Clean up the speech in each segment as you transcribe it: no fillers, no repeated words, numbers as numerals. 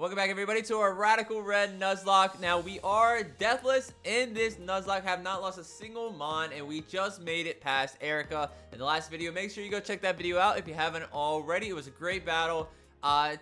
Welcome back, everybody, to our Radical Red Nuzlocke. Now, we are deathless in this Nuzlocke, have not lost a single mon, and we just made it past Erica in the last video. Make sure you go check that video out if you haven't already. It was a great battle.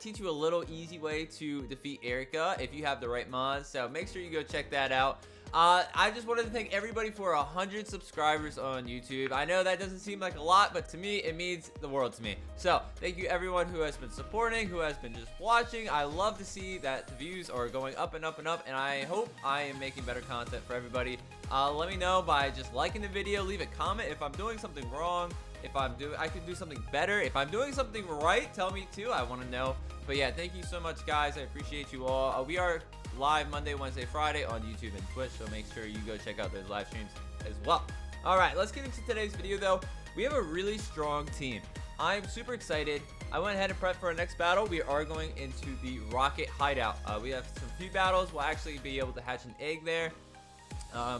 Teach you a little easy way to defeat Erica if you have the right mon, so make sure you go check that out. I just wanted to thank everybody for 100 subscribers on YouTube. I know that doesn't seem like a lot, but to me, it means the world to me. So, thank you everyone who has been supporting, who has been just watching. I love to see that the views are going up and up and up, and I hope I am making better content for everybody. Let me know by just liking the video, leave a comment if I'm doing something wrong, if I could do something better. If I'm doing something right, tell me too. I want to know. But yeah, thank you so much, guys. I appreciate you all. We are live Monday, Wednesday, Friday on YouTube and Twitch, so make sure you go check out those live streams as well. Alright, let's get into today's video though. We have a really strong team. I'm super excited. I went ahead and prepped for our next battle. We are going into the Rocket Hideout. We have some few battles. We'll actually be able to hatch an egg there.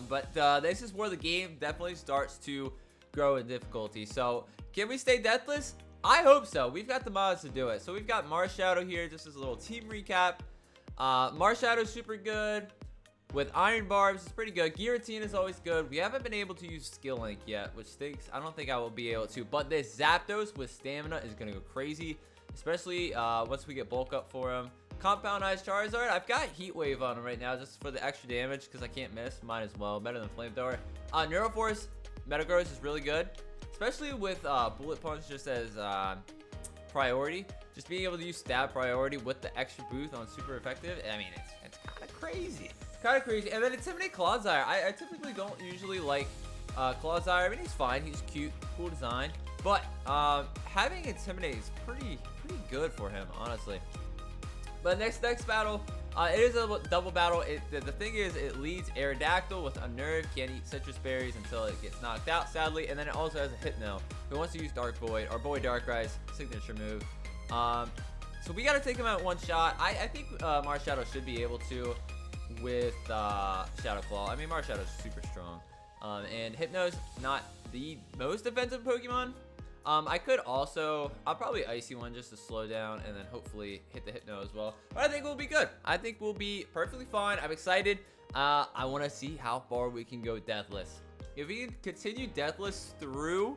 But this is where the game definitely starts to grow in difficulty. So, can we stay deathless? I hope so. We've got the mods to do it. So we've got Marshadow here, just as a little team recap. Marshadow's super good. With Iron Barbs, it's pretty good. Guillotine is always good. We haven't been able to use Skill Link yet, which stinks. I don't think I will be able to. But this Zapdos with Stamina is going to go crazy, especially once we get bulk up for him. Compound Eyes Charizard, I've got Heat Wave on him right now just for the extra damage because I can't miss. Might as well. Better than Flamethrower. Neuroforce, Metagross is really good, especially with Bullet Punch just as priority. Just being able to use stab priority with the extra boost on super effective. I mean, it's kind of crazy. It's kind of crazy. And then Intimidate Clodsire. I typically don't usually like Clodsire. I mean, he's fine. He's cute, cool design. But having Intimidate is pretty good for him, honestly. But next battle, it is a double battle. The thing is, it leads Aerodactyl with Unnerve. Can't eat citrus berries until it gets knocked out, sadly. And then it also has a Hypno, who wants to use Dark Void. Our boy Darkrai's signature move. So we gotta take him out one shot. I think Marshadow should be able to with Shadow Claw. I mean, Marshadow's super strong. And Hypno's not the most defensive Pokemon. I'll probably Icy one just to slow down and then hopefully hit the Hypno as well. But I think we'll be good. I think we'll be perfectly fine. I'm excited. I want to see how far we can go deathless. If we can continue deathless through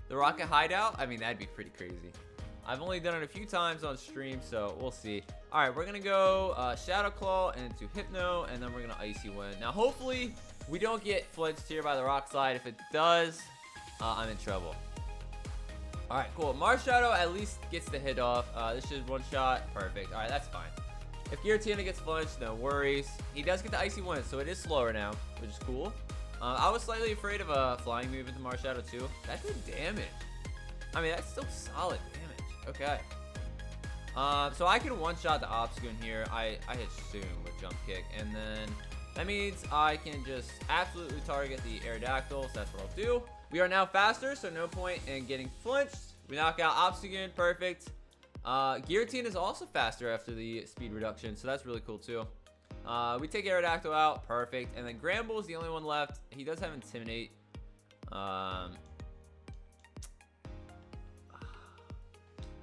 the Rocket Hideout, I mean, that'd be pretty crazy. I've only done it a few times on stream, so we'll see. Alright, we're going to go Shadow Claw into Hypno, and then we're going to Icy Wind. Now, hopefully, we don't get flinched here by the Rock Slide. If it does, I'm in trouble. Alright, cool. Marshadow at least gets the hit off. This is one shot. Perfect. Alright, that's fine. If Giratina gets flinched, no worries. He does get the Icy Wind, so it is slower now, which is cool. I was slightly afraid of a flying move into Marshadow, too. That did damage. I mean, that's still solid damage. Okay. So I can one-shot the Obstagoon here. I hit Soon with Jump Kick. And then that means I can just absolutely target the Aerodactyl. So that's what I'll do. We are now faster, so no point in getting flinched. We knock out Obstagoon. Perfect. Guillotine is also faster after the speed reduction. So that's really cool, too. We take Aerodactyl out. Perfect. And then Gramble is the only one left. He does have Intimidate.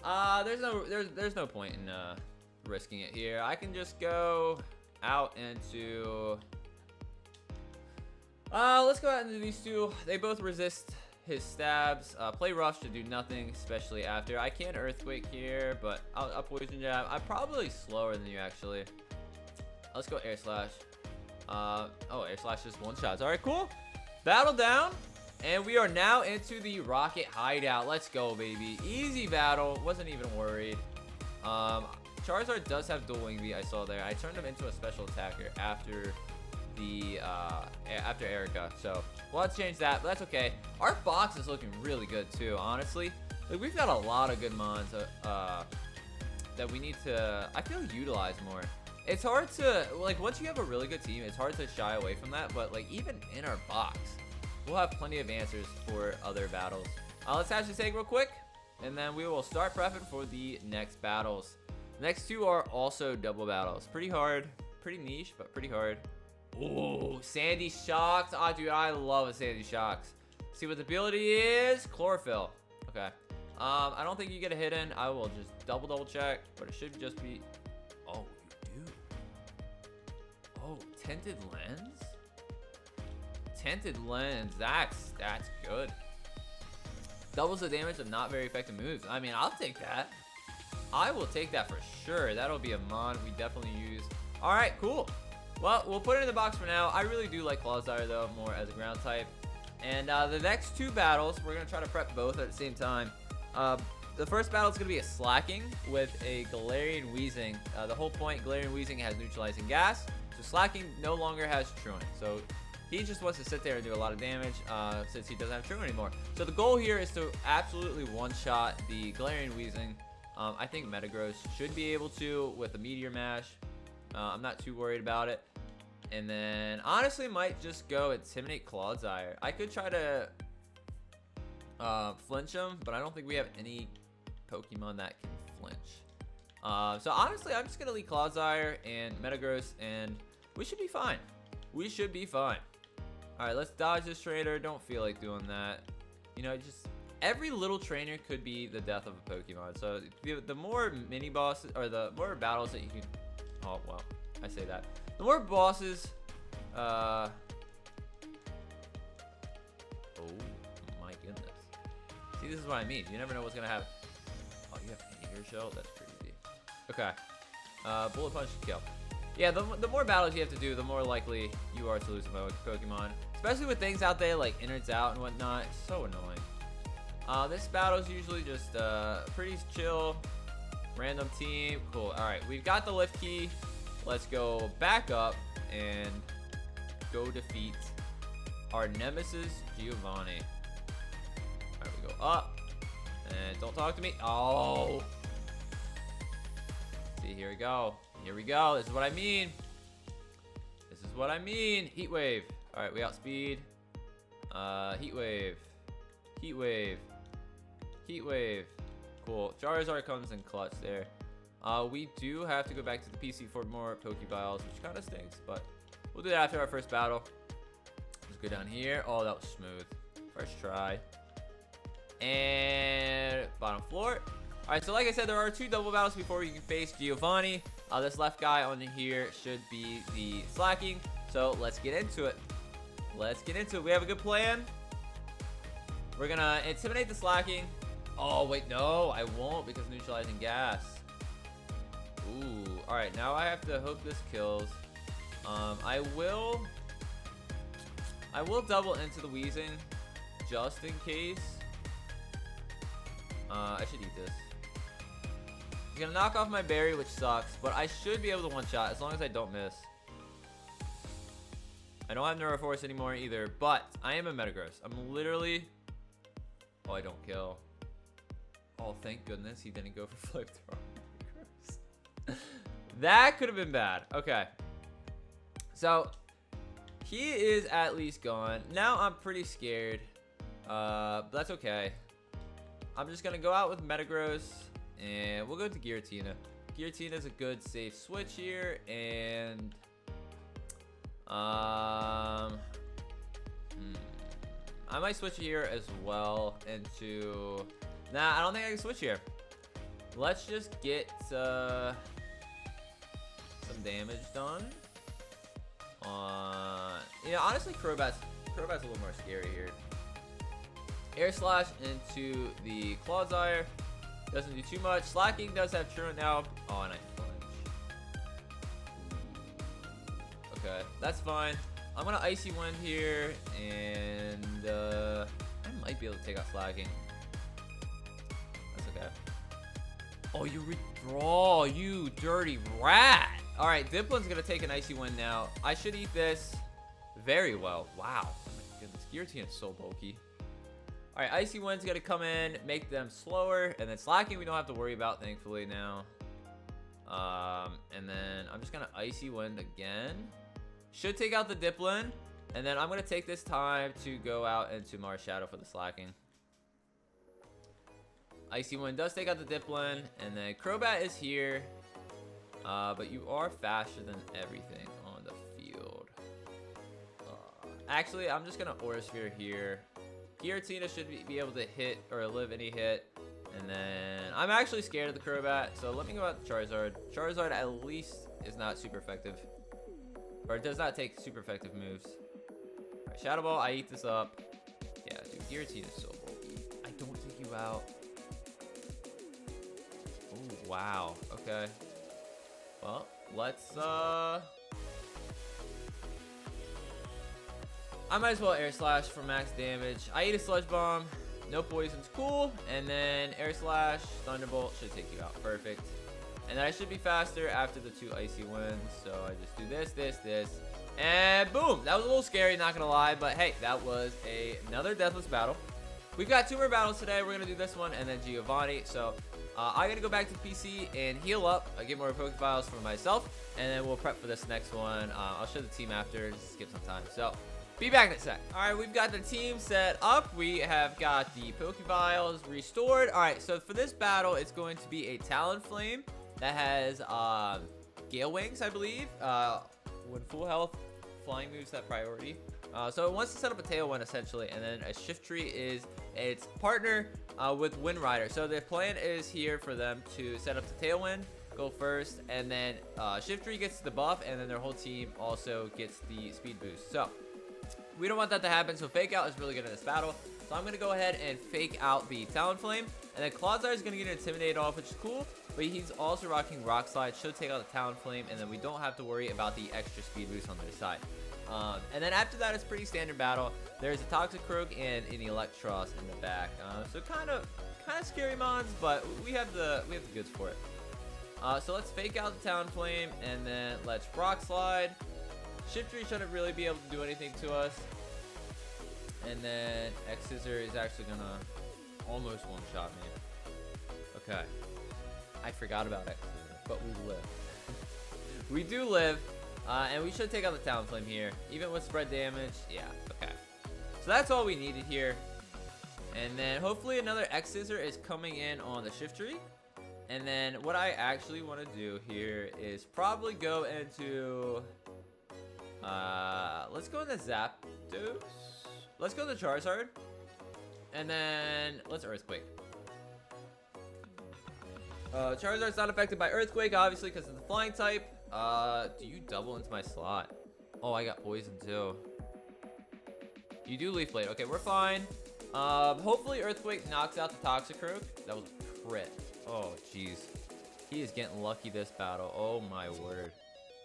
There's no point in risking it here. I can just go out into let's go out into these two. They both resist his stabs. Play Rush to do nothing, especially after. I can Earthquake here, but I'll Poison Jab. I'm probably slower than you, actually. Let's go Air Slash. Oh, Air Slash just one shots. Alright, cool. Battle down. And we are now into the Rocket Hideout. Let's go, baby. Easy battle. Wasn't even worried. Charizard does have Dual Wing Beat, I saw there. I turned him into a special attacker after Erica. So we'll have to change that, but that's okay. Our box is looking really good, too, honestly. Like, we've got a lot of good mons that we need to, I feel, utilize more. It's hard to, like, once you have a really good team, it's hard to shy away from that. But, like, even in our box, we'll have plenty of answers for other battles. Let's hatch this egg real quick, and then we will start prepping for the next battles. The next two are also double battles. Pretty hard, pretty niche, but pretty hard. Ooh, Sandy Shocks. Ah, dude, I love a Sandy Shocks. See what the ability is? Chlorophyll. Okay. I don't think you get a hit in. I will just double check, but it should just be. Oh, Oh, tinted lens? Tinted lens, that's good. Doubles the damage of not very effective moves. I mean, I'll take that. I will take that for sure. That'll be a mod we definitely use. All right, cool. Well, we'll put it in the box for now. I really do like Clawsire though, more as a ground type. And the next two battles, we're gonna try to prep both at the same time. The first battle is gonna be a Slacking with a Galarian Wheezing. The whole point, Galarian Wheezing has neutralizing gas, so Slacking no longer has Truant. So he just wants to sit there and do a lot of damage since he doesn't have Truant anymore. So the goal here is to absolutely one-shot the Galarian Wheezing. I think Metagross should be able to with a Meteor Mash. I'm not too worried about it. And then honestly might just go Intimidate Clawsire. I could try to flinch him, but I don't think we have any Pokemon that can flinch. So honestly, I'm just gonna lead Clawsire and Metagross, and we should be fine. We should be fine. All right, let's dodge this trainer. Don't feel like doing that. You know, just every little trainer could be the death of a Pokemon. So the more mini bosses or the more battles that you can. Oh well, I say that. The more bosses. Oh my goodness. See, this is what I mean. You never know what's gonna happen. Oh, you have Air Shell? That's crazy. Okay. Bullet Punch should kill. Yeah, the more battles you have to do, the more likely you are to lose a Pokemon. Especially with things out there like Innards Out and whatnot. It's so annoying. This battle is usually just pretty chill. Random team. Cool. Alright, we've got the lift key. Let's go back up and go defeat our nemesis, Giovanni. Alright, we go up. And don't talk to me. Oh. See, here we go. Here we go. This is what I mean. This is what I mean. Heat Wave. Alright, we outspeed. Heat Wave. Heat Wave. Heat Wave. Cool. Charizard comes in clutch there. We do have to go back to the PC for more Pokeballs, which kind of stinks, but we'll do that after our first battle. Let's go down here. Oh, that was smooth. First try. And bottom floor. Alright, so like I said, there are two double battles before you can face Giovanni. This left guy on here should be the Slacking. So let's get into it. Let's get into it. We have a good plan. We're gonna intimidate the Slacking. Oh, wait, no, I won't because neutralizing gas. Ooh, all right, now I have to hope this kills. I will double into the Wheezing just in case. I should eat this. He's gonna knock off my berry, which sucks, but I should be able to one-shot as long as I don't miss. I don't have Neuroforce anymore either, but I am a Metagross. I'm literally... Oh, I don't kill. Oh, thank goodness he didn't go for Flamethrower. That could have been bad. Okay. So, he is at least gone. Now I'm pretty scared. But that's okay. I'm just going to go out with Metagross. And we'll go to Giratina. Giratina is a good safe switch here. And... I might switch here as well into... Nah, I don't think I can switch here. Let's just get some damage done. You know, honestly, Crobat's a little more scary here. Air Slash into the Clawsire. Doesn't do too much. Slacking does have Truant now. Oh, and I flinch. Okay, that's fine. I'm gonna Icy Wind here, and I might be able to take out Slacking. That's okay. Oh, you withdraw, you dirty rat! All right, Diplin's gonna take an Icy Wind now. I should eat this very well. Wow, oh my goodness, Giratina is so bulky. All right, Icy Wind's gonna come in, make them slower, and then Slacking we don't have to worry about, thankfully now. And then I'm just gonna Icy Wind again. Should take out the Diplin, and then I'm gonna take this time to go out into Marshadow for the Slacking. Icy Wind does take out the Diplin, and then Crobat is here, but you are faster than everything on the field. Actually, I'm just gonna Aura Sphere here. Giratina should be able to hit or live any hit, and then I'm actually scared of the Crobat, so let me go out to Charizard. Charizard at least is not super effective. Or it does not take super effective moves. Alright, Shadow Ball, I eat this up. Yeah, dude, Giratina is so bulky. I don't take you out. Oh, wow. Okay. Well, let's, I might as well Air Slash for max damage. I eat a Sludge Bomb. No poison's cool. And then Air Slash, Thunderbolt should take you out. Perfect. And then I should be faster after the 2 icy winds. So I just do this. And boom. That was a little scary, not going to lie. But hey, that was another Deathless battle. We've got 2 more battles today. We're going to do this one and then Giovanni. So I got to go back to the PC and heal up. I get more Pokefiles for myself. And then we'll prep for this next one. I'll show the team after. Just skip some time. So be back in a sec. All right, we've got the team set up. We have got the Pokefiles restored. All right, so for this battle, it's going to be a Talonflame that has Gale Wings, I believe. When full health, flying moves that priority. So it wants to set up a Tailwind, essentially, and then a Shiftry is its partner with Wind Rider. So the plan is here for them to set up the Tailwind, go first, and then Shiftry gets the buff, and then their whole team also gets the speed boost. So we don't want that to happen, so Fake Out is really good in this battle. So I'm going to go ahead and Fake Out the Talonflame. And then Clodsire is going to get Intimidated off, which is cool. But he's also rocking Rock Slide, should take out the Talonflame. And then we don't have to worry about the extra speed boost on their side. And then after that, it's pretty standard battle. There's a Toxicroak and an Electros in the back. So kind of scary mons, but we have the goods for it. So let's Fake Out the Talonflame, and then let's Rock Slide. Shiftry shouldn't really be able to do anything to us. And then X-Scissor is actually gonna almost one-shot me. Okay. I forgot about X-Scissor, but we live. We do live, and we should take out the Talonflame here. Even with spread damage, yeah, okay. So that's all we needed here. And then hopefully another X-Scissor is coming in on the Shiftry. And then what I actually want to do here is probably go into... let's go into Zapdos. Let's go to Charizard. And then let's Earthquake. Charizard's not affected by Earthquake, obviously, because it's the flying type. Do you double into my slot? Oh, I got poison too. You do Leaf Blade. Okay, we're fine. Hopefully Earthquake knocks out the Toxicroak. That was a crit. Oh, jeez. He is getting lucky this battle. Oh, my word.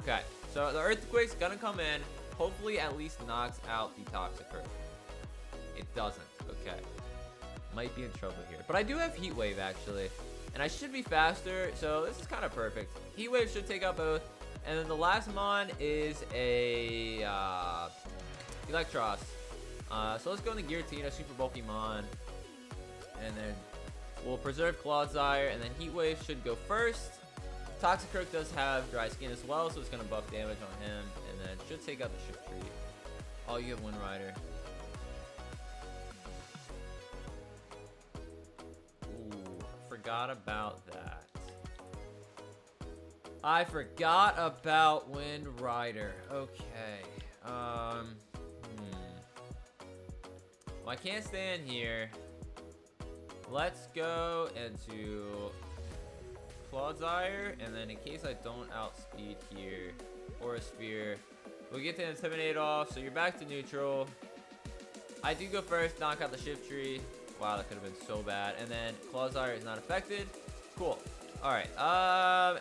Okay, so the Earthquake's gonna come in. Hopefully at least knocks out the Toxicroak. It doesn't. Okay. Might be in trouble here. But I do have Heat Wave, actually. And I should be faster, so this is kind of perfect. Heat Wave should take out both. And then the last mon is a Electros. So let's go into Giratina, super bulky mon. And then we'll preserve Clodsire, and then Heat Wave should go first. Toxicroak does have dry skin as well, so it's going to buff damage on him. And then should take out the Shiftry. Oh, you have Wind Rider. Ooh, forgot about that. I forgot about Wind Rider. Okay. Well, I can't stay in here. Let's go into Clodsire, and then in case I don't outspeed here, or a Spear, we'll get the Intimidate off, so you're back to neutral. I do go first, knock out the Shiftry. Wow, that could have been so bad. And then Clodsire is not affected. Cool. Alright,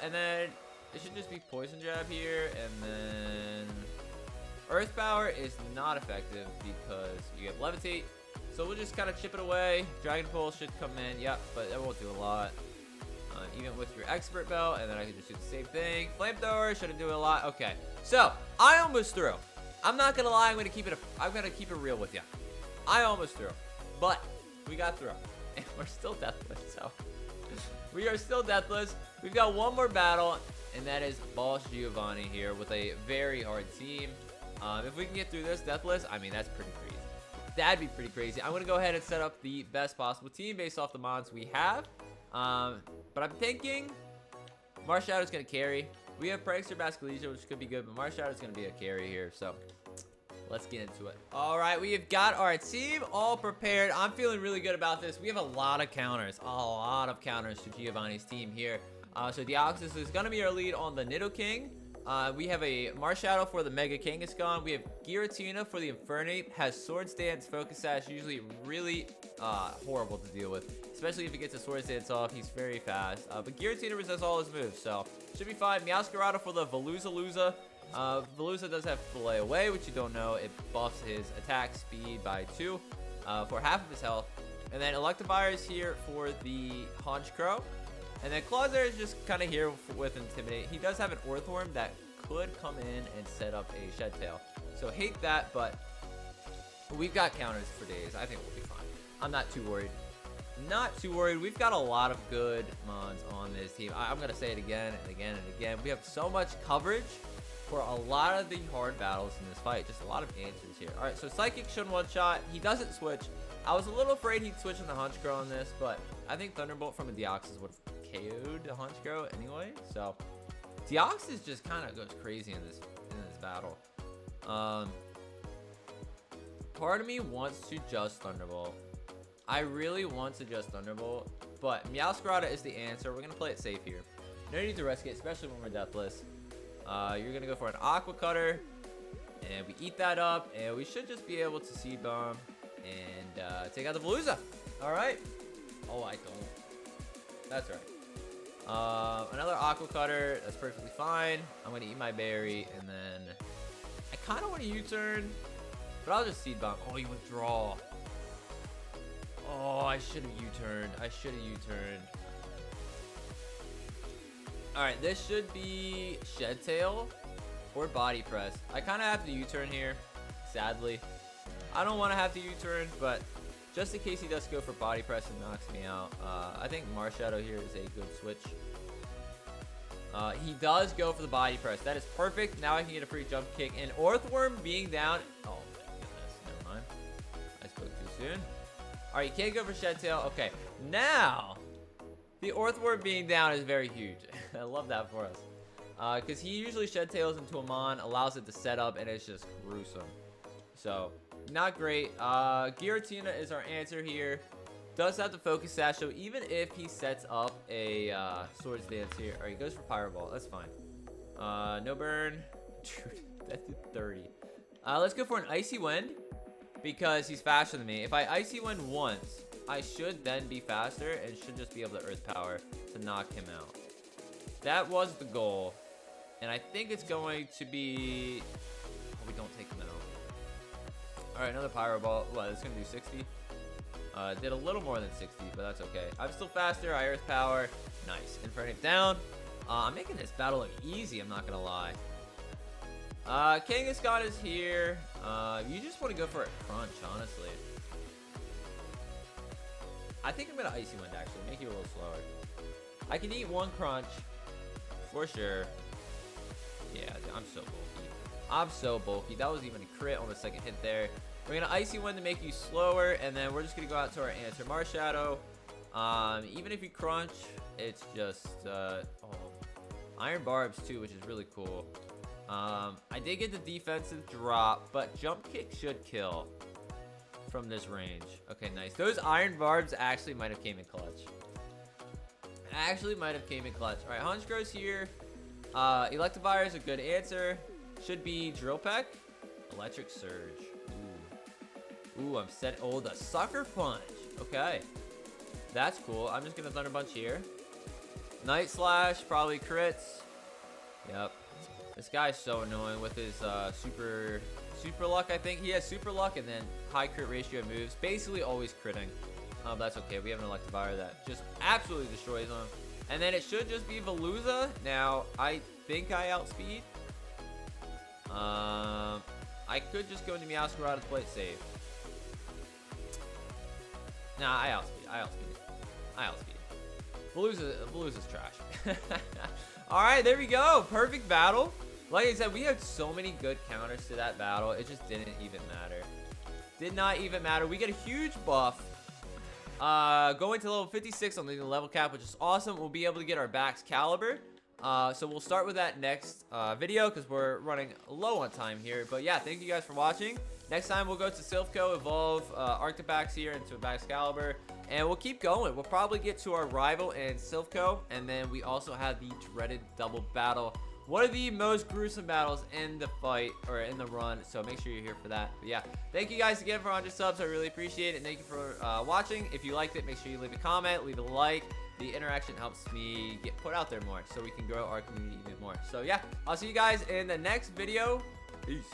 and then it should just be Poison Jab here, and then Earth Power is not effective because you have Levitate. So we'll just kind of chip it away. Dragon Pulse should come in, yep, but that won't do a lot. Even with your Expert Belt, and then I can just do the same thing. Flamethrower shouldn't do a lot. Okay, so I almost threw. I'm not gonna lie. I'm gonna keep it real with you. I almost threw, but we got through, and we're still deathless. So we are still deathless. We've got one more battle, and that is Boss Giovanni here with a very hard team. If we can get through this deathless, I mean that's pretty crazy. That'd be pretty crazy. I'm gonna go ahead and set up the best possible team based off the mods we have. But I'm thinking Marshallow's gonna carry. We have Prankster Basculegia, which could be good, but Marshallow's gonna be a carry here, so let's get into it. All right, we have got our team all prepared. I'm feeling really good about this. We have a lot of counters to Giovanni's team here. So Deoxys is gonna be our lead on the Nidoking. We have a Marshadow for the Mega Kangaskhan. We have Giratina for the Infernape. Has Swords Dance, Focus Sash, usually really horrible to deal with. Especially if he gets a Swords Dance off, he's very fast. But Giratina resists all his moves, so should be fine. Meowscarada for the Veluza. Veluza does have Fillet Away, which you don't know. It buffs his attack speed by 2 for half of his health. And then Electivire is here for the Honchkrow. And then Clawzer is just kind of here with Intimidate. He does have an Orthworm that could come in and set up a Shed Tail. So hate that, but we've got counters for days. I think we'll be fine. I'm not too worried. Not too worried. We've got a lot of good mons on this team. I'm going to say it again and again and again. We have so much coverage for a lot of the hard battles in this fight. Just a lot of answers here. All right, so Psychic should one-shot. He doesn't switch. I was a little afraid he'd switch on the Honchkrow on this, but I think Thunderbolt from a Deoxys would have KO'd the Honchkrow anyway. So Deoxys just kind of goes crazy in this battle. Part of me wants to just Thunderbolt. I really want to just Thunderbolt, but Meowscarada is the answer. We're going to play it safe here. No need to risk it, especially when we're deathless. You're going to go for an Aqua Cutter, and we eat that up, and we should just be able to Seed Bomb and take out the Veluza. All right. Oh, I don't. That's right. Another Aqua Cutter. That's perfectly fine. I'm going to eat my berry, and then I kind of want to U-turn, but I'll just Seed Bomb. Oh, you withdraw. Oh, I should have U-turned. Alright, this should be Shed Tail or Body Press. I kind of have to U-turn here, sadly. I don't want to have to U-turn, but just in case he does go for Body Press and knocks me out, I think Marshadow here is a good switch. He does go for the Body Press. That is perfect. Now I can get a free jump kick. And Orthworm being down... Oh my goodness, never mind. I spoke too soon. Alright, you can't go for Shed Tail. Okay, now the Orthworm being down is very huge. I love that for us. Because he usually Shed Tails into a Mon, allows it to set up, and it's just gruesome. So, not great. Giratina is our answer here. Does have the Focus Sash, so even if he sets up a Swords Dance here. Alright, he goes for Pyro Ball. That's fine. No burn. Dude, that did 30. Let's go for an Icy Wind, because he's faster than me. If I Icy Wind once, I should then be faster and should just be able to Earth Power to knock him out. That was the goal. And I think it's going to be... Oh, we don't take him out. Alright, another Pyro Ball. Well, it's going to do 60. Did a little more than 60, but that's okay. I'm still faster. I Earth Power. Nice. Infernape down. I'm making this battle look easy, I'm not going to lie. Kangaskhan is here. You just want to go for a crunch, honestly. I think I'm going to Icy Wind, actually. Make you a little slower. I can eat one crunch. For sure. Yeah, I'm so bulky. I'm so bulky. That was even a crit on the second hit there. We're going to Icy Wind to make you slower. And then we're just going to go out to our answer. Marshadow. Even if you crunch, it's just... Iron Barbs, too, which is really cool. I did get the defensive drop, but Jump Kick should kill from this range. Okay, nice. Those Iron Barbs actually might have came in clutch. All right, Honchkrow's here. Electivire is a good answer. Should be Drill Peck. Electric Surge. Ooh, I'm set. Oh, the Sucker Punch. Okay. That's cool. I'm just going to Thunder Punch here. Night Slash, probably crits. Yep. This guy's so annoying with his super luck, I think. He has super luck and then high crit ratio moves. Basically always critting. But that's okay. We have an Electivire that just absolutely destroys him. And then it should just be Veluza. Now, I think I outspeed. I could just go into Meowscarada to play it safe. Nah, I outspeed. Veluza's trash. Alright, there we go. Perfect battle. Like I said, we had so many good counters to that battle. It just didn't even matter. Did not even matter. We get a huge buff. Going to level 56 on the level cap, which is awesome. We'll be able to get our Bax Caliber. So we'll start with that next video because we're running low on time here. But yeah, thank you guys for watching. Next time we'll go to Silphco, evolve Arctibax here into a Bax Caliber. And we'll keep going. We'll probably get to our rival in Silphco. And then we also have the dreaded double battle one of the most gruesome battles in the fight, or in the run, so make sure you're here for that. But yeah, thank you guys again for 100 subs. I really appreciate it, and thank you for watching. If you liked it, make sure you leave a comment, leave a like. The interaction helps me get put out there more, so we can grow our community even more. So yeah, I'll see you guys in the next video. Peace.